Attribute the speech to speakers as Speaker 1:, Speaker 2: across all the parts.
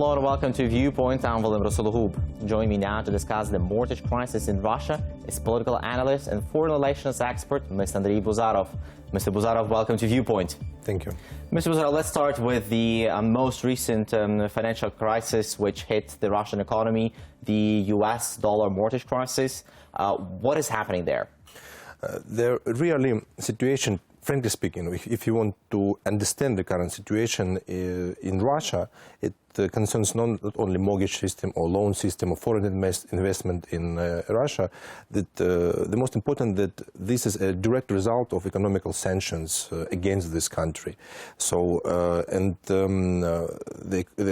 Speaker 1: hello and welcome to Viewpoint. I'm Vladimir Solokhub. Join me now to discuss the mortgage crisis in Russia is political analyst and foreign relations expert, Mr. Andriy Buzarov. Mr. Buzarov, welcome to Viewpoint.
Speaker 2: Thank you.
Speaker 1: Mr. Buzarov, let's start with the most recent financial crisis which hit the Russian economy, the US dollar mortgage crisis. What is happening there?
Speaker 2: The really situation, frankly speaking, if you want to understand the current situation in Russia, it concerns not only mortgage system or loan system or foreign investment in Russia. That the most important that this is a direct result of economical sanctions against this country. So the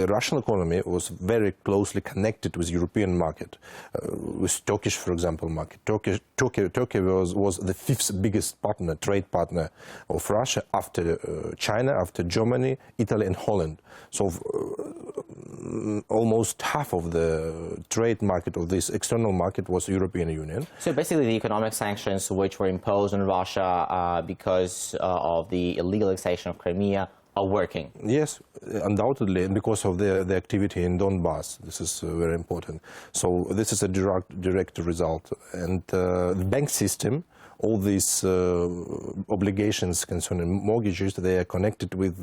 Speaker 2: Russian economy was very closely connected with European market, with Turkish, for example, market. Turkey was the fifth biggest partner, trade partner of Russia after China, after Germany, Italy, and Holland. So almost half of the trade market of this external market was the European Union.
Speaker 1: So basically the economic sanctions which were imposed on Russia because of the illegal annexation of Crimea are working?
Speaker 2: Yes, undoubtedly, and because of the activity in Donbass. This is very important. So this is a direct result. And the bank system, all these obligations concerning mortgages, they are connected with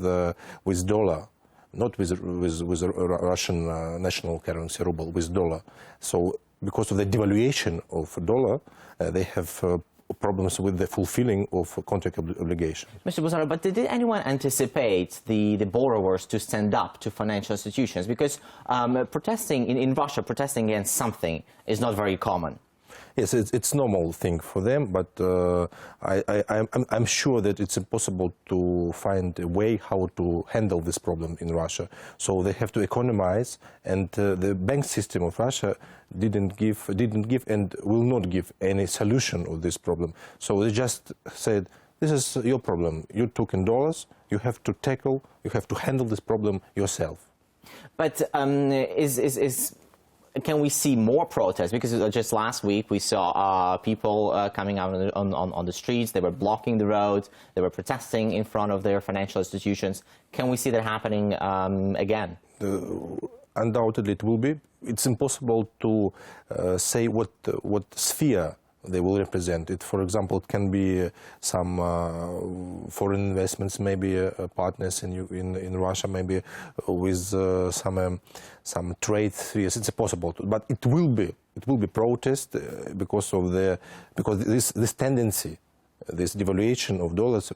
Speaker 2: dollar. Not with Russian national currency, ruble, with dollar. So because of the devaluation of dollar, they have problems with the fulfilling of contract obligation.
Speaker 1: Mr. Buzarov, but did anyone anticipate the borrowers to stand up to financial institutions? Because protesting in Russia, protesting against something is not very common.
Speaker 2: Yes, it's normal thing for them, but I'm sure that it's impossible to find a way how to handle this problem in Russia. So they have to economize, and the bank system of Russia didn't give and will not give any solution of this problem. So they just said, this is your problem. You took in dollars. You have to you have to handle this problem yourself.
Speaker 1: But can we see more protests? Because just last week we saw people coming out on the streets. They were blocking the roads. They were protesting in front of their financial institutions. Can we see that happening again?
Speaker 2: Undoubtedly it will be. It's impossible to say what sphere they will represent. It, for example, it can be some foreign investments, maybe partners in Russia, maybe with some trade spheres. It's possible, but it will be protest because this tendency, this devaluation of dollars,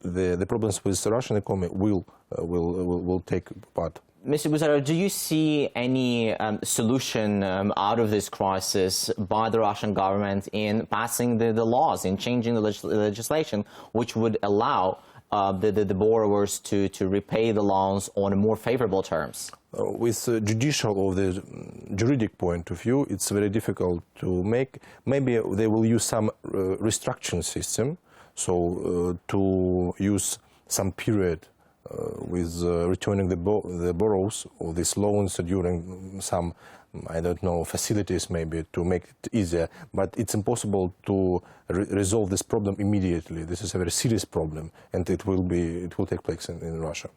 Speaker 2: the problems with the Russian economy will take part.
Speaker 1: Mr. Buzarov, do you see any solution out of this crisis by the Russian government in passing the laws, in changing the legislation, which would allow the borrowers to repay the loans on more favorable terms?
Speaker 2: With judicial or the juridic point of view, it's very difficult to make. Maybe they will use some restructuring system, so to use some period with returning the borrowers or these loans during some, I don't know, facilities maybe to make it easier. But it's impossible to resolve this problem immediately. This is a very serious problem, and it will take place in Russia.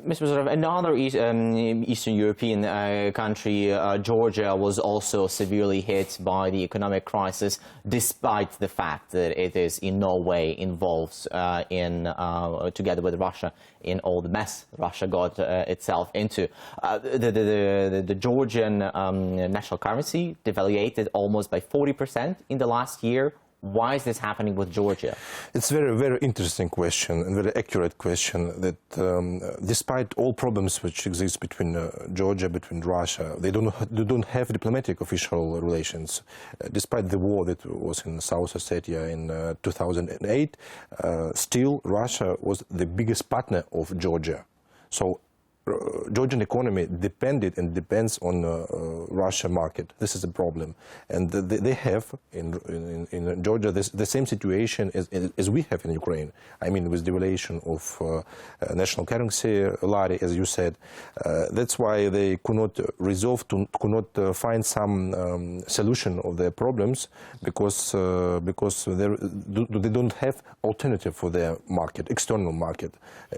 Speaker 1: Mr. Buzarov, another Eastern European country, Georgia, was also severely hit by the economic crisis, despite the fact that it is in no way involved together with Russia, in all the mess Russia got itself into. The Georgian national currency devaluated almost by 40% in the last year. Why is this happening with Georgia?
Speaker 2: It's a very, very interesting question and very accurate question that despite all problems which exist between Georgia, between Russia, they don't have diplomatic official relations. Despite the war that was in South Ossetia in 2008, still Russia was the biggest partner of Georgia. So Georgian economy depended and depends on Russian market. This is a problem, and they have in Georgia the same situation as we have in Ukraine. I mean, with devaluation of national currency, lari, as you said. That's why they could not find some solution of their problems because they don't have alternative for their market, external market.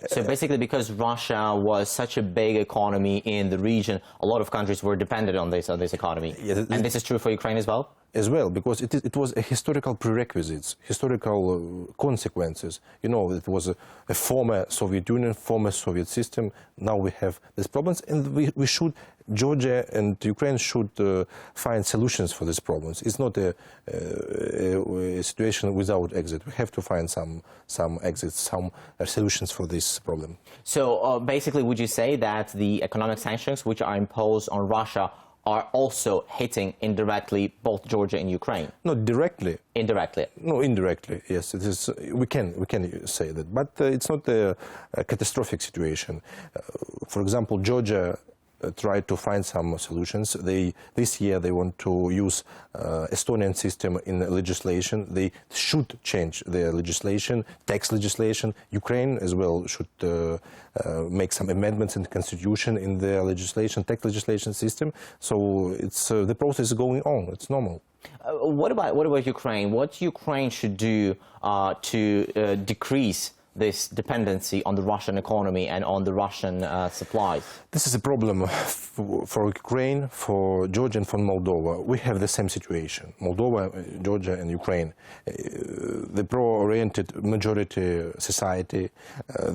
Speaker 1: So basically, because Russia was such such a big economy in the region, a lot of countries were dependent on this economy.
Speaker 2: Yeah,
Speaker 1: and this is true for Ukraine as well?
Speaker 2: As well, because it was a historical prerequisites, historical consequences. You know, it was a former Soviet Union, former Soviet system. Now we have these problems, and we should, Georgia and Ukraine should find solutions for these problems. It's not a situation without exit. We have to find some exits, some solutions for this problem.
Speaker 1: So basically, would you say that the economic sanctions which are imposed on Russia are also hitting indirectly both Georgia and Ukraine?
Speaker 2: Not directly.
Speaker 1: Indirectly?
Speaker 2: No, indirectly, yes. It is. We can say that, but it's not a catastrophic situation. For example, Georgia tried to find some solutions. This year they want to use Estonian system in legislation. They should change their legislation, tax legislation. Ukraine as well should make some amendments in the constitution in their legislation, tax legislation system. So it's the process is going on. It's normal.
Speaker 1: What about Ukraine? What Ukraine should do to decrease this dependency on the Russian economy and on the Russian supplies? This
Speaker 2: is a problem for Ukraine, for Georgia and for Moldova. We have the same situation. Moldova, Georgia and Ukraine. The pro-oriented majority society.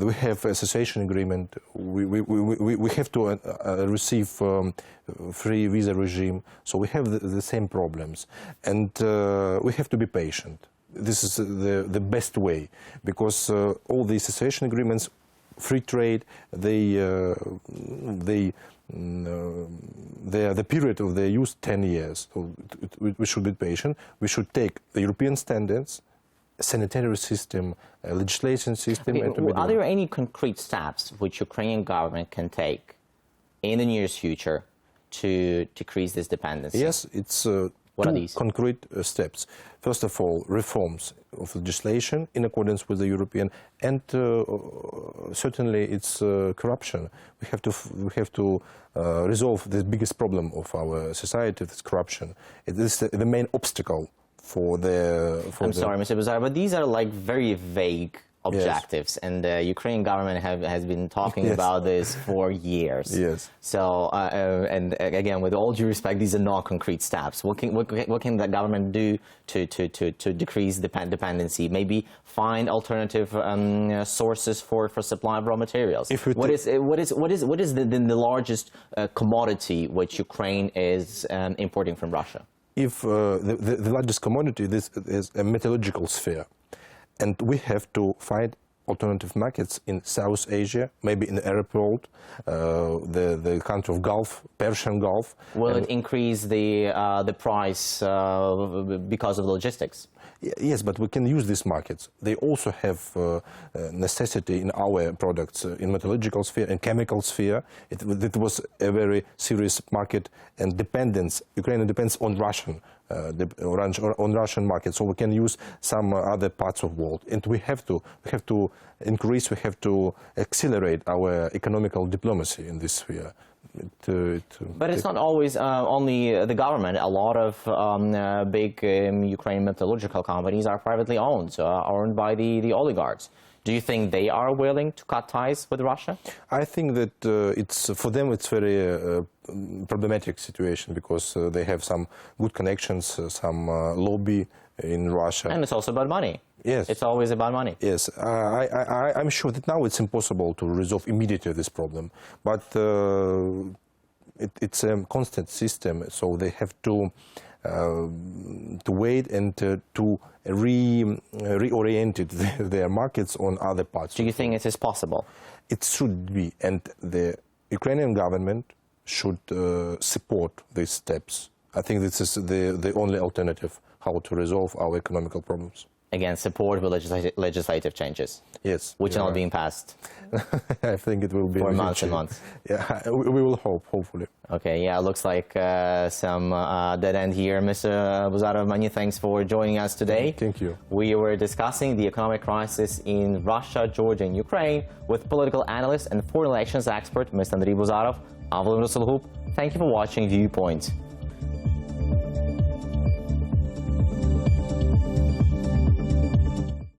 Speaker 2: We have association agreement. We have to receive free visa regime. So we have the same problems. And we have to be patient. This is the best way, because all the association agreements, free trade, the period of their use 10 years. So we should be patient. We should take the European standards, sanitary system, legislation system.
Speaker 1: Okay, are there any concrete steps which Ukrainian government can take in the near future to decrease this dependency?
Speaker 2: Yes, it's
Speaker 1: what are
Speaker 2: two
Speaker 1: these
Speaker 2: concrete steps? First of all, reforms of legislation in accordance with the European, and certainly it's corruption. We have to resolve the biggest problem of our society, this corruption. It is the main obstacle for the.
Speaker 1: Sorry, Mr. Buzarov, but these are like very vague objectives, yes. And the Ukrainian government has been talking yes. about this for years.
Speaker 2: Yes.
Speaker 1: So, and again, with all due respect, these are not concrete steps. What can the government do to decrease dependency? Maybe find alternative sources for supply of raw materials. What is the largest commodity which Ukraine is importing from Russia?
Speaker 2: If the largest commodity, this is a metallurgical sphere. And we have to find alternative markets in South Asia, maybe in the Arab world, the country of Gulf, Persian Gulf.
Speaker 1: Will it increase the price because of logistics?
Speaker 2: Yes, but we can use these markets. They also have necessity in our products, in metallurgical sphere and chemical sphere. It was a very serious market and dependence. Ukraine depends on Russian market, so we can use some other parts of the world. And we have to increase, we have to accelerate our economical diplomacy in this sphere.
Speaker 1: But it's not always only the government. A lot of big Ukrainian metallurgical companies are privately owned by the oligarchs. Do you think they are willing to cut ties with Russia?
Speaker 2: I think that for them it's very problematic situation, because they have some good connections, some lobby in Russia.
Speaker 1: And it's also about money.
Speaker 2: Yes.
Speaker 1: It's always about money.
Speaker 2: Yes. I'm sure that now it's impossible to resolve immediately this problem. But it's a constant system, so they have to wait and to reorient their markets on other parts.
Speaker 1: Do you think it is possible?
Speaker 2: It should be, and the Ukrainian government should support these steps. I think this is the only alternative how to resolve our economical problems.
Speaker 1: Again, support the legislative changes.
Speaker 2: Yes.
Speaker 1: Which are not being passed.
Speaker 2: I think it will be
Speaker 1: for months and months.
Speaker 2: Yeah, we will hope, hopefully.
Speaker 1: Okay, yeah, looks like some dead end here. Mr. Buzarov, many thanks for joining us today.
Speaker 2: Thank you.
Speaker 1: We were discussing the economic crisis in Russia, Georgia, and Ukraine with political analyst and foreign relations expert, Mr. Andriy Buzarov. I'm Vladimir Solhub. Thank you for watching Viewpoint.